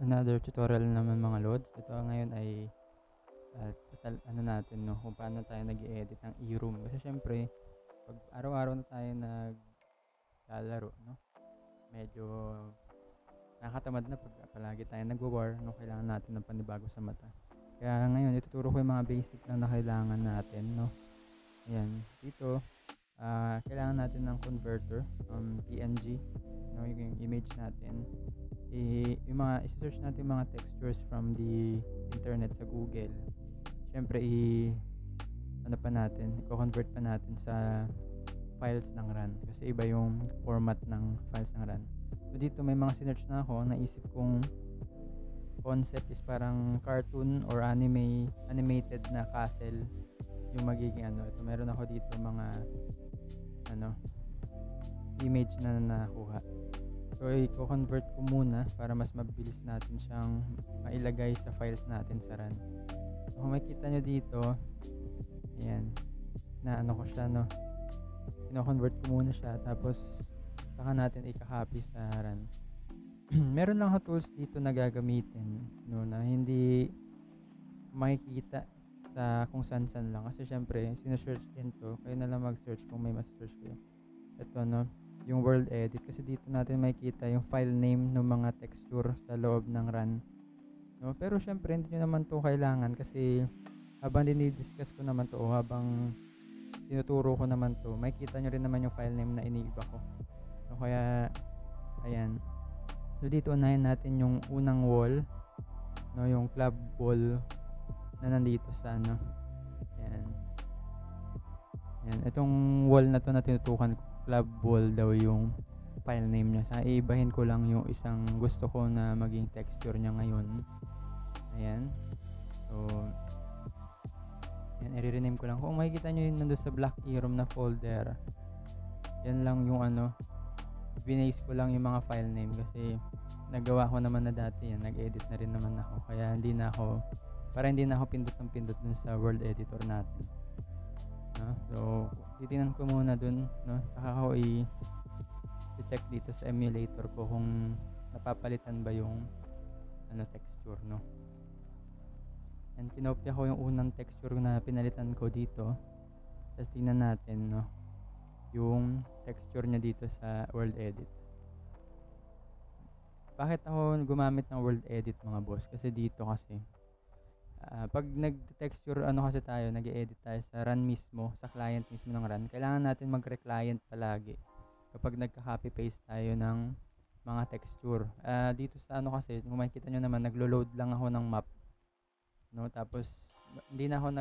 Another tutorial naman mga lods. Ito ngayon ay ano natin, no, kung paano tayo nag-i-edit ng e-room. Kasi syempre, pag araw-araw na tayo naglalaro, no, medyo nakakatamad na pag palagi tayo nagwa-war, no, kailangan natin ng panibago sa mata. Kaya ngayon, ituturo ko yung mga basic lang na kailangan natin, no. Ayan, dito, kailangan natin ng converter, PNG, no, yung image natin. Yung mga i-search natin mga textures from the internet sa Google. Syempre ano pa natin, i-convert pa natin sa files ng RAN kasi iba yung format ng files ng RAN. So dito may mga sinearch na ako, naisip kong concept is parang cartoon or animated na castle yung magiging ano. Ito meron ako dito mga image na nakuha. So i-convert ko muna para mas mabilis natin siyang mailagay sa files natin sa RAN. So kung makikita nyo dito, ayan, na ano ko siya, no, ino-convert ko muna siya tapos saka natin i-copy sa RAN. Meron lang ako tools dito na gagamitin, no, na hindi makikita sa kung saan lang kasi syempre sinesearch din to, kayo na lang mag-search kung may mas-search kayo. Ito, no, yung world edit kasi dito natin makikita yung file name ng mga texture sa loob ng RAN, no? Pero syempre hindi nyo naman to kailangan kasi habang dinidiscuss ko naman to, habang tinuturo ko naman to, makikita nyo rin naman yung file name na iniiba ko, no? Kaya ayan, so dito unahin natin yung unang wall, no, yung club wall na nandito sa ano, ayan. Ayan, itong wall na to na tinutukan ko, club wall daw yung file name niya. Sa iibahin ko lang yung isang gusto ko na maging texture niya ngayon. Ayan. So, ayan, i-rename ko lang. Kung makikita nyo yun nandun sa black e-room na folder, yan lang yung ano, binase ko lang yung mga file name kasi nagawa ko naman na dati yan. Nag-edit na rin naman ako. Kaya hindi na ako pindot ng pindot dun sa world editor natin. No? So, titingnan ko muna dun, no? Saka ako i-check dito sa emulator ko kung napapalitan ba yung texture, no? And kinopya ko yung unang texture na pinalitan ko dito. Tapos tingnan natin, no, yung texture niya dito sa world edit. Bakit ako gumamit ng world edit, mga boss? Kasi dito kasi pag nag-texture kasi tayo, nag-edit tayo sa RAN mismo, sa client mismo ng RAN, kailangan natin mag-reclient palagi kapag nagka-copy paste tayo ng mga texture. Dito sa kasi, kung makikita nyo naman, naglo-load lang ako ng map, no? Tapos hindi na ako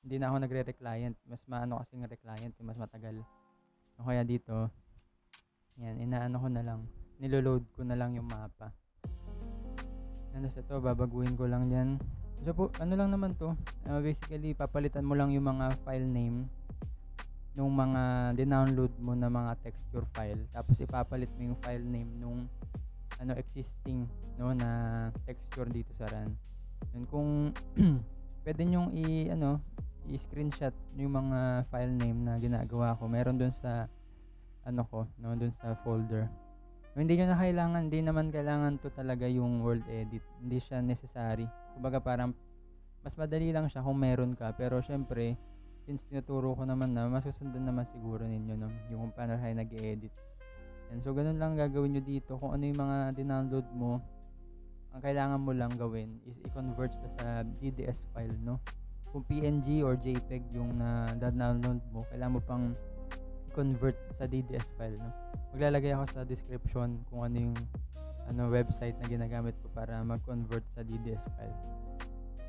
hindi na ako nagre-reclient. Mas kasi ng reclient, mas matagal. No, kaya dito, yan, ko na lang, nilo-load ko na lang yung mapa. Ito, babaguhin ko lang yan. So po, ano lang naman to, basically papalitan mo lang yung mga file name nung mga dinownload mo na mga texture file, tapos ipapalit mo yung file name nung existing, no, na texture dito sa RAN. Yun, kung pwede nyong i-screenshot yung mga file name na ginagawa ko, meron dun sa dun sa folder. Hindi naman kailangan to talaga yung world edit. Hindi siya necessary. Kumbaga parang mas madali lang siya kung meron ka. Pero syempre, since tinuturo ko naman na, masusundan naman siguro ninyo, no, yung kung paano kayo nag-edit. And so, ganun lang gagawin nyo dito. Kung ano yung mga dinownload mo, ang kailangan mo lang gawin is i-convert sa DDS file, no? Kung PNG or JPEG yung na-download mo, kailangan mo pang convert sa DDS file, no? Maglalagay ako sa description kung ano yung website na ginagamit ko para mag-convert sa DDS file.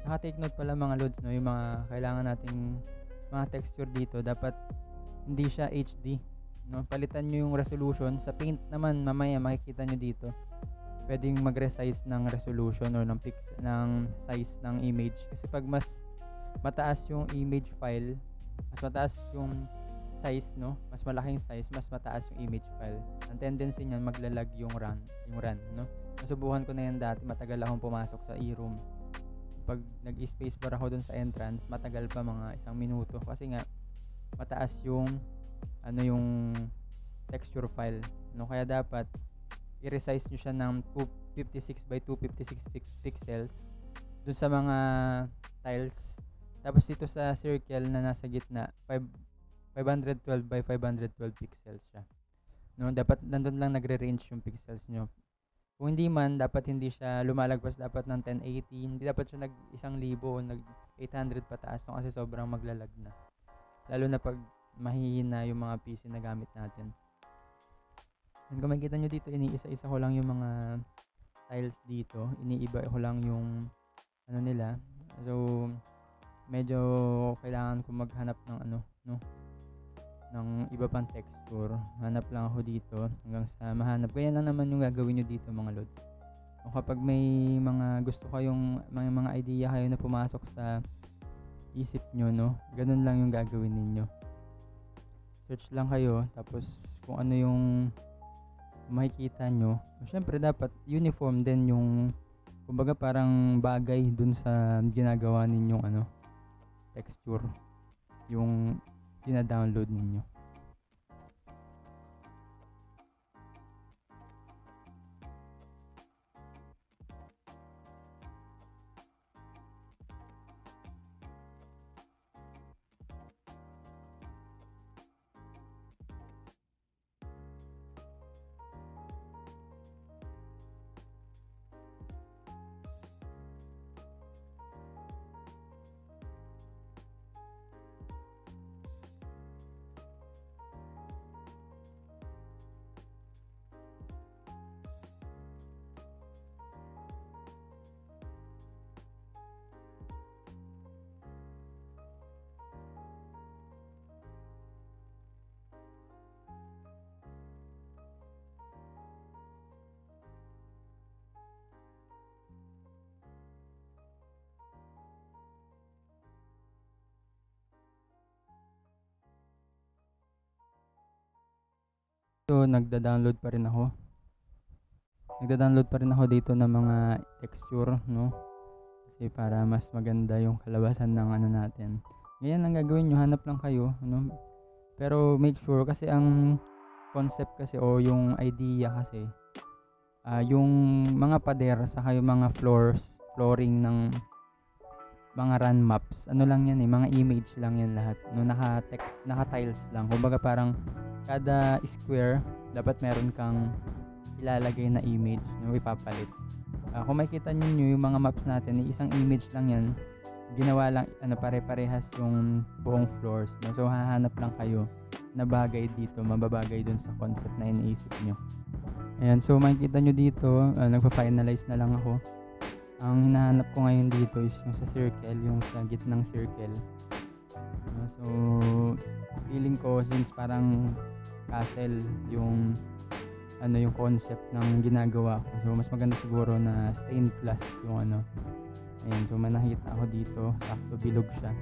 Saka take note pala mga loads, no, yung mga kailangan nating mga texture dito, dapat hindi siya HD, no? Palitan nyo yung resolution. Sa Paint naman, mamaya makikita nyo dito, pwedeng mag-resize ng resolution or ng size ng image. Kasi pag mas mataas yung image file, mas mataas yung size, no, mas malaking size, mas mataas yung image file. Ang tendency niyan, maglalag yung RAM, no? Nasubukan ko na yan dati, matagal akong pumasok sa e-room. Pag nag-spacebar ako dun sa entrance, matagal pa, mga 1 minuto kasi nga mataas yung yung texture file, no? Kaya dapat i-resize nyo siya ng 256 by 256 pixels dun sa mga tiles. Tapos dito sa circle na nasa gitna, 512 by 512 pixels siya. No, dapat nandun lang nagre-range yung pixels nyo. Kung hindi man, dapat hindi siya lumalagpas dapat ng 1080. Hindi dapat siya nag-1,000 o nag-800 pataas, no, kasi sobrang maglalag na. Lalo na pag mahihina yung mga PC na gamit natin. And kung makikita nyo dito, iniisa-isa ko lang yung mga tiles dito. Iniiba ko lang yung ano nila. So, medyo kailangan ko maghanap ng ano, no, ng iba pang texture. Hanap lang ako dito hanggang sa mahanap. Kaya lang naman yung gagawin nyo dito mga lods. O kapag may mga gusto kayong mga idea kayo na pumasok sa isip nyo, no, ganun lang yung gagawin ninyo. Search lang kayo, tapos kung ano yung makikita nyo. Syempre dapat uniform din yung, kumbaga parang bagay dun sa ginagawa ninyong ano, texture, yung dina-download ninyo. So, nagda-download pa rin ako. Nagda-download pa rin ako dito ng mga texture, no? Kasi para mas maganda yung kalabasan ng ano natin. Ngayon lang gagawin nyo, hanap lang kayo, no? Pero make sure, kasi ang concept kasi o yung idea kasi, yung mga pader saka yung mga flooring ng mga run maps, ano lang yan mga image lang yan lahat, no? Naka-tiles lang. Kumbaga parang kada square dapat meron kang ilalagay na image, no, ipapalit. Kung makikita niyo yung mga maps natin, isang image lang yan. Ginawa lang pare-parehas yung buong floors, no? So hahanap lang kayo na bagay dito, mababagay dun sa concept na iniisip nyo. Ayan, so makikita nyo dito, nagpa-finalize na lang ako. Ang hinahanap ko ngayon dito is yung sa circle, yung sa gitnang circle. So, feeling ko since parang castle yung yung concept ng ginagawa ko. So, mas maganda siguro na stained glass yung ano. Ayan, so may nakita ako dito, sakto bilog siya.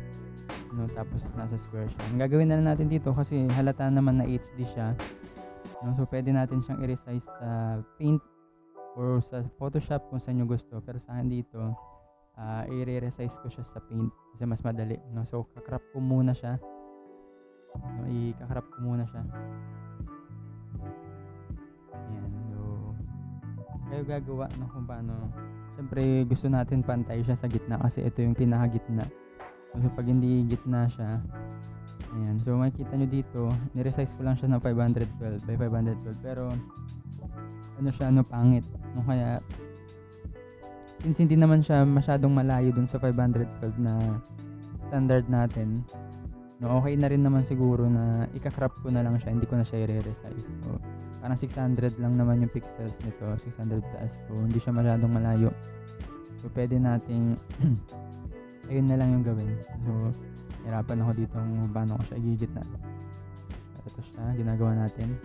Tapos nasa square siya. Ang gagawin na lang natin dito kasi halata naman na HD siya. So, pwede natin siyang i-resize sa Paint or sa Photoshop kung saan nyo gusto. Pero sa akin dito, i-resize ko siya sa Paint kasi mas madali. So, kakrap ko muna siya. I-kakrap ko muna siya. Ayan. So, kayo gagawa kung paano. Siyempre, gusto natin pantay siya sa gitna kasi ito yung pinaka-gitna. So, pag hindi gitna siya, ayan. So, makikita nyo dito, niresize ko lang siya ng 512 by 512. Pero, pangit. Kaya, since hindi naman siya masyadong malayo dun sa 512 na standard natin, okay na rin naman siguro na ika-crop ko na lang siya, hindi ko na siya i-resize. So, parang 600 lang naman yung pixels nito, 600 plus. So, hindi siya masyadong malayo. So, pwede nating ayun na lang yung gawin. So, hirapan ako dito kung paano ko siya igigit na. Ito siya, ginagawa natin.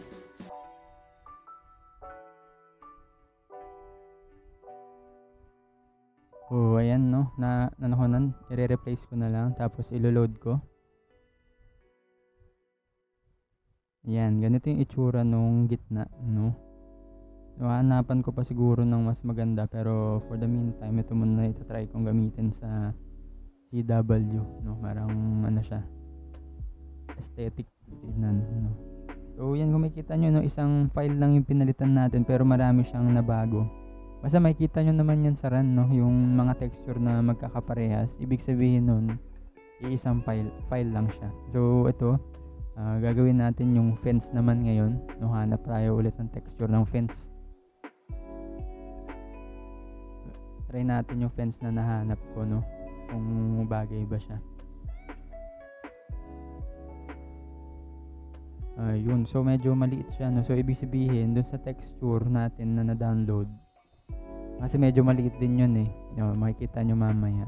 Oh, ayan i-replace ko na lang, tapos ilo-load ko. Ayan, ganito yung itsura nung gitna, no? So, hanapan ko pa siguro ng mas maganda, pero for the meantime, ito muna itatry kong gamitin sa CW, no? Parang siya, aesthetic tignan, no? So, yan, kung makikita nyo, no, isang file lang yung pinalitan natin, pero marami siyang nabago. Basta makikita nyo naman yan sa run, no? Yung mga texture na magkakaparehas. Ibig sabihin nun, iisang file lang siya. So, ito, gagawin natin yung fence naman ngayon. No, hanap tayo ulit ng texture ng fence. Try natin yung fence na nahanap ko, no? Kung bagay ba siya. Yun. So, medyo maliit siya, no? So, ibig sabihin, dun sa texture natin na na-download, kasi medyo maliit din yun eh. No, makikita nyo mamaya.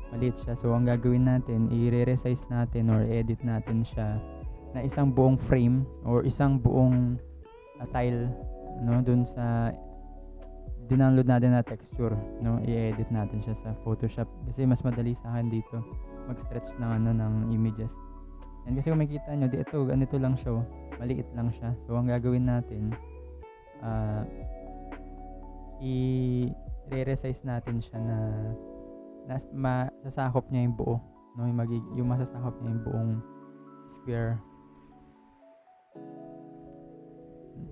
Maliit siya. So, ang gagawin natin, i-resize natin or edit natin siya na isang buong frame or isang buong tile, no? Dun sa dinownload natin na texture, no? I-edit natin siya sa Photoshop kasi mas madali sa akin dito mag-stretch ng images. And kasi kung makikita nyo, ganito lang siya, maliit lang siya. So, ang gagawin natin, i-resize natin siya na masasakop niya yung buo, no? Yung masasakop niya yung buong square.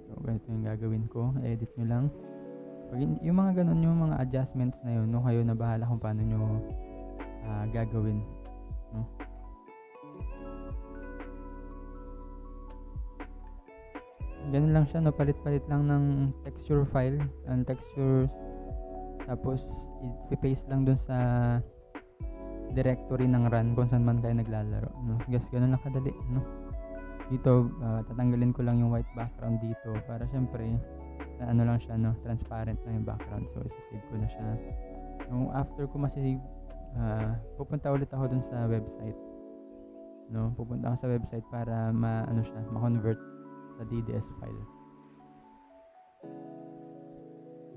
So, ganito yung gagawin ko. Edit nyo lang. Pag yung mga ganun, yung mga adjustments na yun, no? Kayo na bahala kung paano nyo gagawin, no? Ganun lang siya, no? Palit-palit lang ng texture file and textures, tapos i-paste lang dun sa directory ng run kung saan man kayo naglalaro, no? Guys, ganun lang kadali, no? Dito, tatanggalin ko lang yung white background dito para syempre ano lang siya, no? Transparent lang yung background. So, isa-save ko na siya. So, after ko masisave, pupunta ulit ako dun sa website, no? Pupunta ako sa website para ma-convert sa DDS file.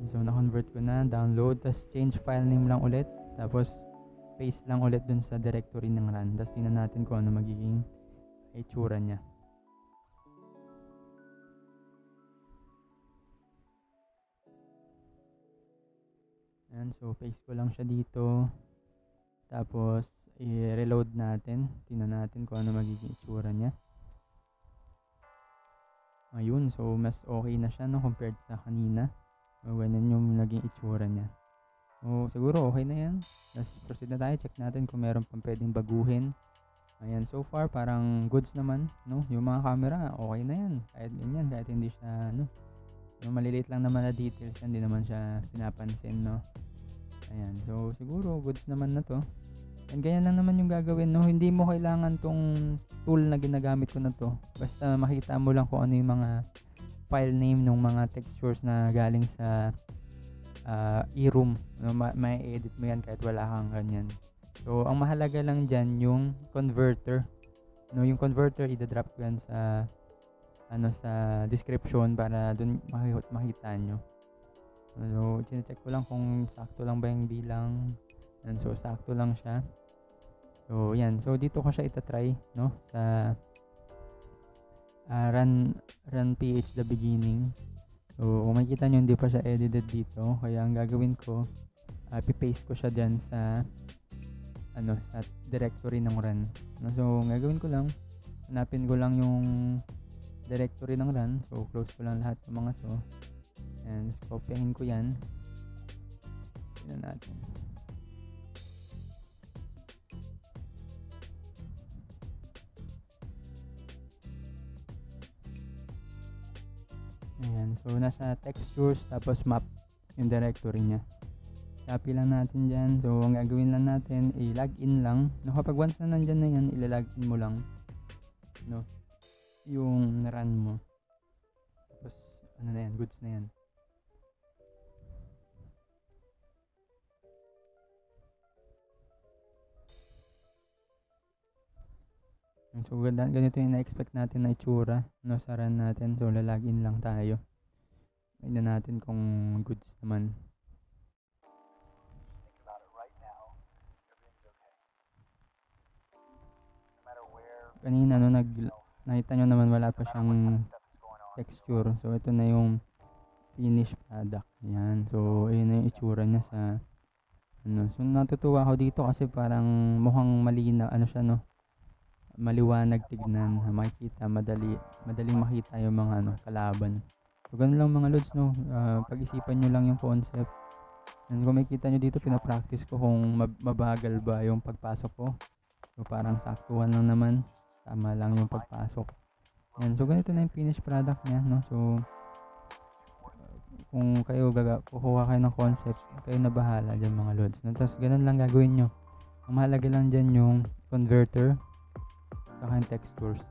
So, na-convert ko na, download, tapos change file name lang ulit, tapos paste lang ulit dun sa directory ng run. Tapos tingnan natin kung ano magiging itsura niya. Ayan, so paste ko lang siya dito. Tapos, i-reload natin. Tingnan natin kung ano magiging itsura niya. Ayun, so mas okay na siya, no, compared sa kanina. So, ganyan yung naging itsura niya. So, siguro okay na yan. Let's proceed na tayo. Check natin kung meron pang pwedeng baguhin. Ayan, so far parang goods naman, no? Yung mga camera, okay na yan. Kahit ganyan, kahit hindi siya, no? Yung maliliit lang naman na details, hindi naman siya pinapansin, no? Ayan, so siguro goods naman na to. And ganyan lang naman yung gagawin, no? Hindi mo kailangan tong tool na ginagamit ko na to. Basta makita mo lang kung ano yung mga file name ng mga textures na galing sa eRoom, no? May edit mo yan kahit wala kang ganyan. So, ang mahalaga lang dyan yung converter, no? Yung converter, i-drop ko yan sa sa description para dun makita nyo. So, chinecheck ko lang kung sakto lang ba yung bilang. And so, sakto lang siya. So, yan. So, dito ko siya itatry, no? Sa run PH the beginning. So, kung makikita nyo, hindi pa siya edited dito. Kaya, ang gagawin ko, pipaste ko siya dyan sa sa directory ng run. No? So, ang gagawin ko lang, hanapin ko lang yung directory ng run. So, close ko lang lahat ng mga to. And, copyahin ko yan. Tignan natin. Ayan. So, nasa textures, tapos map yung directory niya. Copy lang natin dyan. So, ang gagawin lang natin, i-login lang. No, kapag once na nandyan na yan, ilalagin mo lang, no, yung run mo. Tapos, na yan, goods na yan. So, ganito yung na-expect natin na itsura, no, sa run natin. So, lalagin lang tayo. Tignan natin kung goods naman. Kanina, no, nakita nyo naman wala pa siyang texture. So, ito na yung finished product. Yan. So, ayun na yung itsura niya sa So, natutuwa ako dito kasi parang mukhang malinaw, siya, no? Maliwanag tignan, makikita, madaling makita yung mga kalaban. So, ganun lang mga lods, no? Pag-isipan nyo lang yung concept. And kung makikita nyo dito, pinapractice ko kung mabagal ba yung pagpasok ko. So, parang saktuhan lang naman. Tama lang yung pagpasok. Yan. So, ganito na yung finished product niya, no? So, kung kayo kukuha kayo ng concept, kayo na bahala dyan mga lods. No? Tapos, ganun lang gagawin nyo. Ang mahalaga lang dyan yung converter saka yung textures.